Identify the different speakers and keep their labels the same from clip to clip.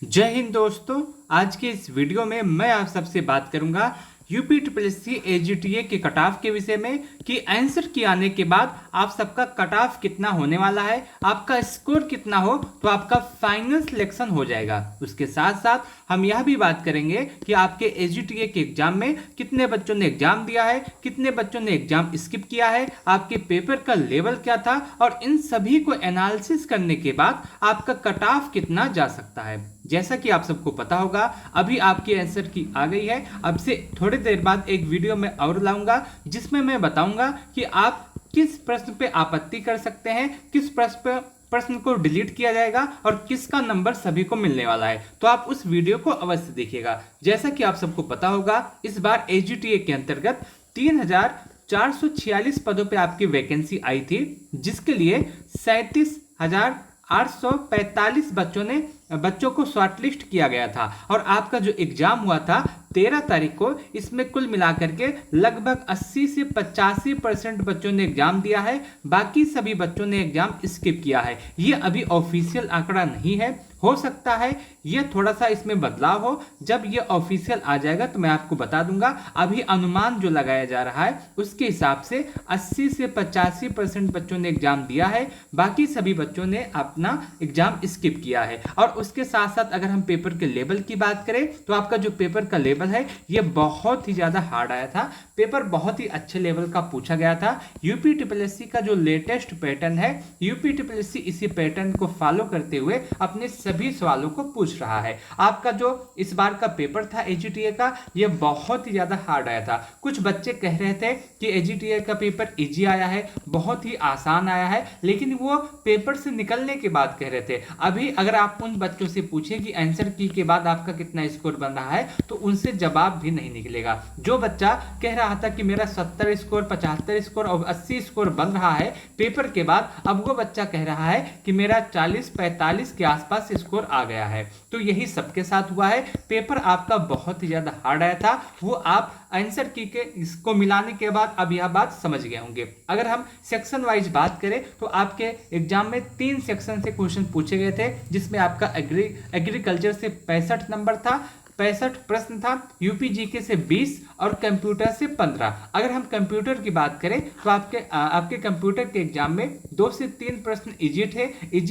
Speaker 1: जय हिंद दोस्तों। आज के इस वीडियो में मैं आप सबसे बात करूंगा UP triple S C AGTA के कट ऑफ के विषय में कि आंसर की आने के बाद आप सबका कट ऑफ कितना होने वाला है, आपका स्कोर कितना हो तो आपका फाइनल सिलेक्शन हो जाएगा। उसके साथ साथ हम यह भी बात करेंगे कि आपके एजीटीए के एग्जाम में कितने बच्चों ने एग्जाम दिया है, कितने बच्चों ने एग्जाम स्किप किया है, आपके पेपर का लेवल क्या था और इन सभी को एनालिसिस करने के बाद आपका कट ऑफ कितना जा सकता है। जैसा कि आप सबको पता होगा अभी आपकी आंसर की आ गई है। अब से थोड़ी देर बाद एक वीडियो में और लाऊंगा जिसमें मैं बताऊंगा कि आप किस प्रश्न पे आपत्ति कर सकते हैं, किस प्रश्न को डिलीट किया जाएगा और किसका नंबर सभी को मिलने वाला है। तो आप उस वीडियो को अवश्य देखिएगा। जैसा कि आप सबको पता होगा इस बार एजीटीए के अंतर्गत 3,446 पदों पे आपकी वैकेंसी आई थी, जिसके लिए 37,845 बच्चों को शॉर्टलिस्ट किया गया था और आपका जो एग्जाम हुआ था 13 तारीख को, इसमें कुल मिलाकर के लगभग 80 से 85% बच्चों ने एग्जाम दिया है। बाकी सभी बच्चों ने एग्जाम स्किप किया है। ये अभी ऑफिशियल आंकड़ा नहीं है, हो सकता है ये थोड़ा सा इसमें बदलाव हो। जब ये ऑफिशियल आ जाएगा तो मैं आपको बता दूंगा। अभी अनुमान जो लगाया जा रहा है उसके हिसाब से 80 से 85% बच्चों ने एग्जाम दिया है, बाकी सभी बच्चों ने अपना एग्जाम स्किप किया है। और उसके साथ साथ अगर हम पेपर के लेवल की बात करें तो आपका जो पेपर का लेवल है ये बहुत ही ज्यादा हार्ड आया था। पेपर बहुत ही अच्छे लेवल का पूछा गया था। यूपी ट्रिपल एस सी का जो लेटेस्ट पैटर्न है, यूपी ट्रिपल एस सी इसी पैटर्न को फॉलो करते हुए अपने सभी सवालों को पूछ रहा है। आपका जो इस बार का पेपर था एजीटीए का, ये बहुत ही ज्यादा हार्ड आया था। कुछ बच्चे कह रहे थे कि एजीटीए का पेपर इजी आया है, बहुत ही आसान आया है, लेकिन वो पेपर से निकलने के बाद कह रहे थे। अभी अगर आप उन बच्चों से पूछें कि आंसर की के बाद आपका कितना स्कोर बन रहा है तो उनसे जवाब भी नहीं निकलेगा। जो बच्चा कह रहा था कि मेरा 70 स्कोर, 75 स्कोर और 80 स्कोर बन रहा है पेपर के बाद, अब वो बच्चा कह रहा है कि मेरा 40-45 के आसपास स्कोर आ गया है। तो यही सबके साथ हुआ है। पेपर आपका बहुत ही ज्यादा हार्ड आया था, वो आप आंसर की के इसको मिलाने के बाद अब यह बात समझ गए होंगे। अगर हम सेक्शन वाइज बात करें तो आपके एग्जाम में 3 सेक्शन से क्वेश्चन पूछे गए थे, जिसमें आपका एग्रीकल्चर से 65 नंबर था, 65 प्रश्न था, यूपी जीके से 20 और कंप्यूटर से 15। अगर हम कंप्यूटर की बात करें तो आपके कंप्यूटर के एग्जाम में 2 से 3 प्रश्न इजी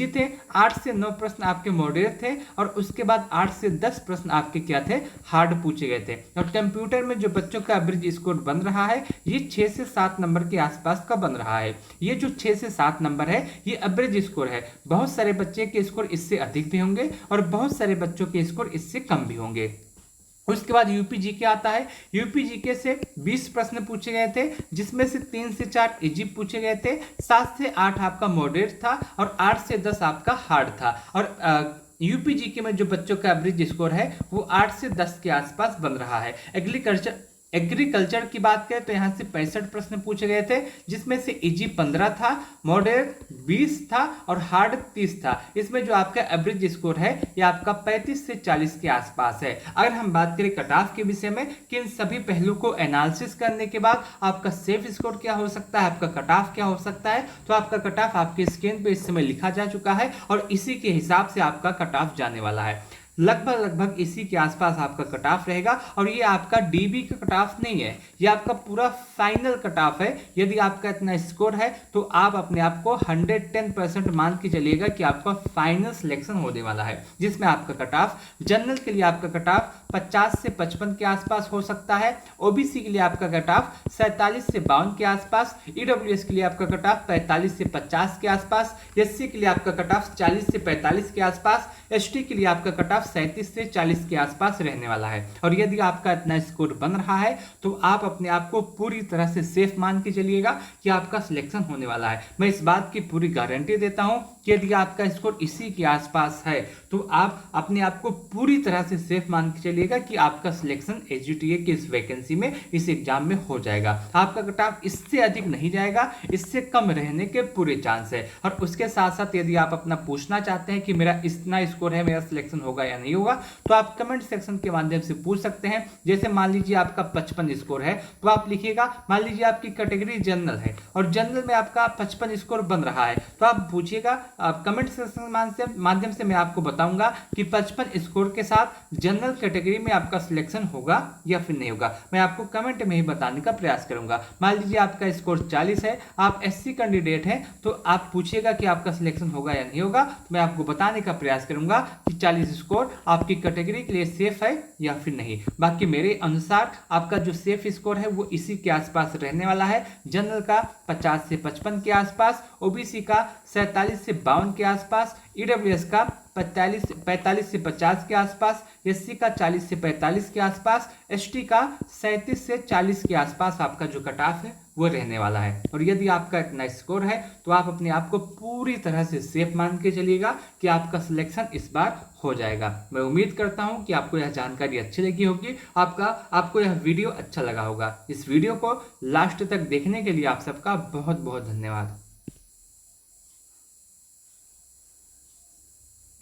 Speaker 1: थे, 8 से 9 प्रश्न आपके मॉडरेट थे और उसके बाद 8 से 10 प्रश्न आपके क्या थे, हार्ड पूछे गए थे। और कंप्यूटर में जो बच्चों का एवरेज स्कोर बन रहा है ये 6 से 7 नंबर के आसपास का बन रहा है। ये जो 6 से 7 नंबर है ये एवरेज स्कोर है। बहुत सारे बच्चे के स्कोर इससे अधिक भी होंगे और बहुत सारे बच्चों के स्कोर इससे कम भी होंगे। उसके बाद यूपी जीके आता है। यूपी जीके से 20 प्रश्न पूछे गए थे, जिसमें से 3 से 4 इजी पूछे गए थे, 7 से 8 आपका मॉडरेट था और 8 से 10 आपका हार्ड था। और यूपी जीके में जो बच्चों का एवरेज स्कोर है वो 8 से 10 के आसपास बन रहा है। एग्रीकल्चर की बात करें तो यहाँ से 65 प्रश्न पूछे गए थे, जिसमें से इजी 15 था, मॉडरेट 20 था और हार्ड 30 था। इसमें जो आपका एवरेज स्कोर है ये आपका 35 से 40 के आसपास है। अगर हम बात करें कट ऑफ के विषय में कि इन सभी पहलू को एनालिसिस करने के बाद आपका सेफ स्कोर क्या हो सकता है, आपका कट ऑफ क्या हो सकता है, तो आपका कट ऑफ आपके स्क्रीन पे इस समय लिखा जा चुका है और इसी के हिसाब से आपका कट ऑफ जाने वाला है। लगभग इसी के आसपास आपका कट ऑफ रहेगा और ये आपका डीबी का कट ऑफ नहीं है, ये आपका पूरा फाइनल कट ऑफ है। यदि आपका इतना स्कोर है तो आप अपने आप को 110% मान के चलिएगा कि आपका फाइनल सिलेक्शन होने वाला है, जिसमें आपका कट ऑफ जनरल के लिए आपका कट ऑफ 50 से 55 के आसपास हो सकता है, ओबीसी के लिए आपका कट ऑफ 47 से 52 के आसपास, ईडब्ल्यूएस के लिए आपका कट ऑफ 45 से 50 के आसपास, एससी के लिए आपका कट ऑफ 40 से 45 के आसपास, एसटी के लिए आपका कट ऑफ 37 से 40 के आसपास रहने वाला है। और यदि आपका इतना स्कोर बन रहा है तो आप अपने आप को पूरी तरह से सेफ मान के चलिएगा कि आपका सिलेक्शन होने वाला है। मैं इस बात की पूरी गारंटी देता हूं कि यदि आपका स्कोर इसी के आसपास है तो आप अपने आप को पूरी तरह से सेफ मान के चलिएगा समझिएगा कि आपका सिलेक्शन एसजीटीए की इस वैकेंसी में, इस एग्जाम में हो जाएगा। आपका कट ऑफ इससे अधिक नहीं जाएगा, इससे कम रहने के पूरे चांस है। और उसके साथ साथ यदि आप अपना पूछना चाहते हैं कि मेरा इतना स्कोर है, मेरा सिलेक्शन होगा या नहीं होगा, तो आप कमेंट सेक्शन के माध्यम से पूछ सकते हैं। जैसे मान लीजिए आपका 55 स्कोर है, तो आप लिखिएगा, मान लीजिए आपकी कैटेगरी जनरल है और जनरल में आपका 55 स्कोर बन रहा है, तो आप पूछिएगा, कमेंट सेक्शन के माध्यम से मैं आपको बताऊंगा कि 55 स्कोर के साथ जनरल कैटेगरी में आपका सिलेक्शन होगा या फिर नहीं होगा। मैं आपको कमेंट में ही बताने का प्रयास करूंगा। मान लीजिए आपका स्कोर 40 है, आप एससी कैंडिडेट हैं, तो आप पूछिएगा कि आपका सिलेक्शन होगा या नहीं होगा, तो मैं आपको बताने का प्रयास करूंगा कि 40 स्कोर आपकी कैटेगरी के लिए सेफ है या फिर नहीं। बाकी मेरे अनुसार आपका जो सेफ स्कोर है वो इसी के आसपास रहने वाला है। जनरल का 50 से 55 के आसपास, ओबीसी का 47 से 52 के आसपास, ईडब्ल्यूएस का 45 से 50 के आसपास, एससी का 40 से 45 के आसपास, एसटी का 37 से 40 के आसपास आपका जो कट ऑफ है वो रहने वाला है। और यदि आपका इतना स्कोर है तो आप अपने आप को पूरी तरह से सेफ मान के चलिएगा कि आपका सिलेक्शन इस बार हो जाएगा। मैं उम्मीद करता हूं कि आपको यह जानकारी अच्छी लगी होगी, आपको यह वीडियो अच्छा लगा होगा। इस वीडियो को लास्ट तक देखने के लिए आप सबका बहुत बहुत धन्यवाद।